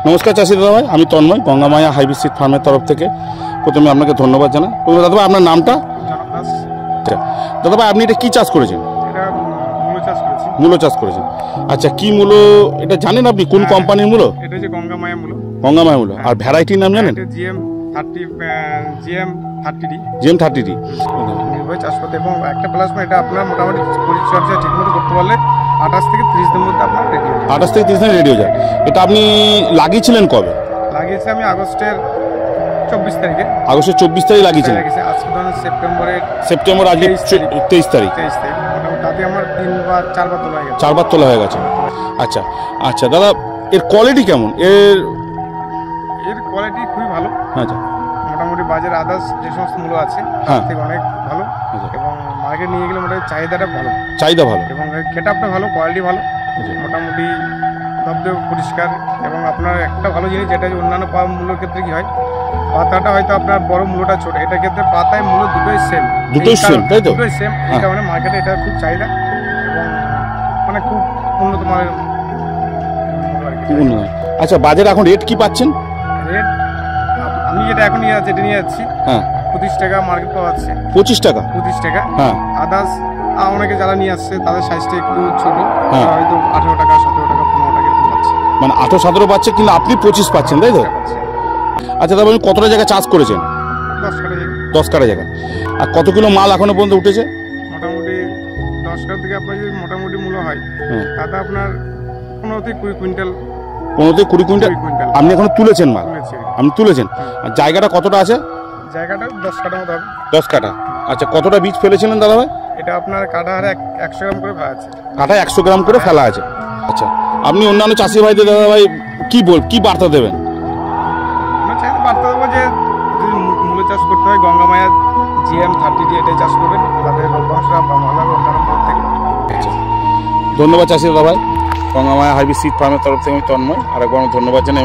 নমস্কার চাষি দাদা ভাই, আমি তন্ময়, গঙ্গামায়া হাইব্রিড সিড ফার্মের তরফ থেকে প্রথমে আপনাকে ধন্যবাদ জানাই। দাদা ভাই আপনার নামটা? দাদা ভাই আপনি এটা কী চাষ করেছেন? মূলো চাষ করেছেন। আচ্ছা, কি মূলো এটা জানেন আপনি? কোন কোম্পানির মূলো? এটা হচ্ছে গঙ্গামায়া মূলো। গঙ্গামায়া মূলো। আর ভ্যারাইটির নাম জানেন? GM 30D নির্ভয় চাষ করতে, এবং একটা প্লাস এটা আপনার মোটামুটি পরিচর্যা ঠিকমতো করতে পারলে 28 থেকে 30 দিনের মধ্যে আপনার রেডি হয়ে যায়। 28 থেকে 30 দিনে রেডি হয়ে যায়। এটা আপনি লাগিয়েছিলেন কবে? লাগিয়েছি আমি আগস্টের 24 তারিখে। আগস্টের 24 তারিখ লাগিয়েছিলেন? আজকে ধরুন সেপ্টেম্বর আজকে 23 তারিখ। মোটামুটি তাতে আমার 3 বা 4 বার তোলা হয়ে গেছে। 4 বার তোলা হয়ে গেছে। আচ্ছা আচ্ছা দাদা, এর কোয়ালিটি কেমন? এর কোয়ালিটি খুবই ভালো। আচ্ছা, মোটামুটি বাজারে আদার্স যে সমস্ত মূল্য আছে তার থেকে অনেক ভালো, এবং মার্কেট নিয়ে গেলে মোটামুটি চাহিদাটা ভালো, এবং খেটাপটা ভালো, কোয়ালিটি ভালো, মোটামুটি ধবধবে পরিষ্কার। এবং আপনার একটা ভালো জিনিস যেটা অন্যান্য মূল্যের ক্ষেত্রে কি হয়, পাতাটা হয়তো আপনার বড় মূল্যটা ছোট, এটার ক্ষেত্রে পাতায় মূল্য দুটোই সেম, তাই তো? দুটোই সেম। এই কারণে মার্কেটে এটা খুব চাহিদা, এবং মানে খুব উন্নত মানের। আচ্ছা, বাজারে এখন রেট কি পাচ্ছেন? রেট আমি যেটা এখন নিয়ে যাচ্ছি 25 টাকা মার্কেট পাওয়া যাচ্ছে। 25 টাকা? 25 টাকা। হ্যাঁ। আদার্স অনেকে যারা নিয়ে আসছে তাদের সাইজটা একটু ছোট, হয়তো 18 টাকা, 17 টাকা, 15 টাকা এরকম পাচ্ছে। মানে 18-17 পাচ্ছে, কিন্তু আপনি 25 পাচ্ছেন, তাই তো? আচ্ছা দাদা, আপনি কতটা জায়গা চাষ করেছেন? 10 কাঠা জায়গা। আর কত কিলো মাল এখনো পর্যন্ত উঠেছে? মোটামুটি 10 কাঠা থেকে আপনার যদি মোটামুটি মূল্য হয় তাতে আপনার 15 থেকে 20 কুইন্টাল। 15 থেকে 20 কুইন্টাল আপনি এখনো তুলেছেন মাল? আপনি তুলেছেন। আর জায়গাটা কতটা আছে? জায়গাটা 10 কাঠা মতো হবে। 10 কাঠা। আচ্ছা, কতটা বীজ ফেলেছিলেন দাদা ভাই? এটা আপনার কাঠা হারে 100 গ্রাম করে ফেলা আছে। কাঠা 100 গ্রাম করে ফেলা আছে। আচ্ছা, আপনি অন্যান্য চাষি ভাইদের দাদা ভাই কি বার্তা দেবেন? আমরা চাইতে বার্তা দেবো যে যদি মূলো চাষ করতে হয় গঙ্গামায়া GM 30D এটাই চাষ করবেন, তাদের লভ্যাংশটা ভালো হবে অন্যান্য থেকে। আচ্ছা, ধন্যবাদ চাষি দাদা ভাই। গঙ্গামায়া হাইব্রিড সিড ফার্মের তরফ থেকে আমি তন্ময়, আর একবার ধন্যবাদ জানাই।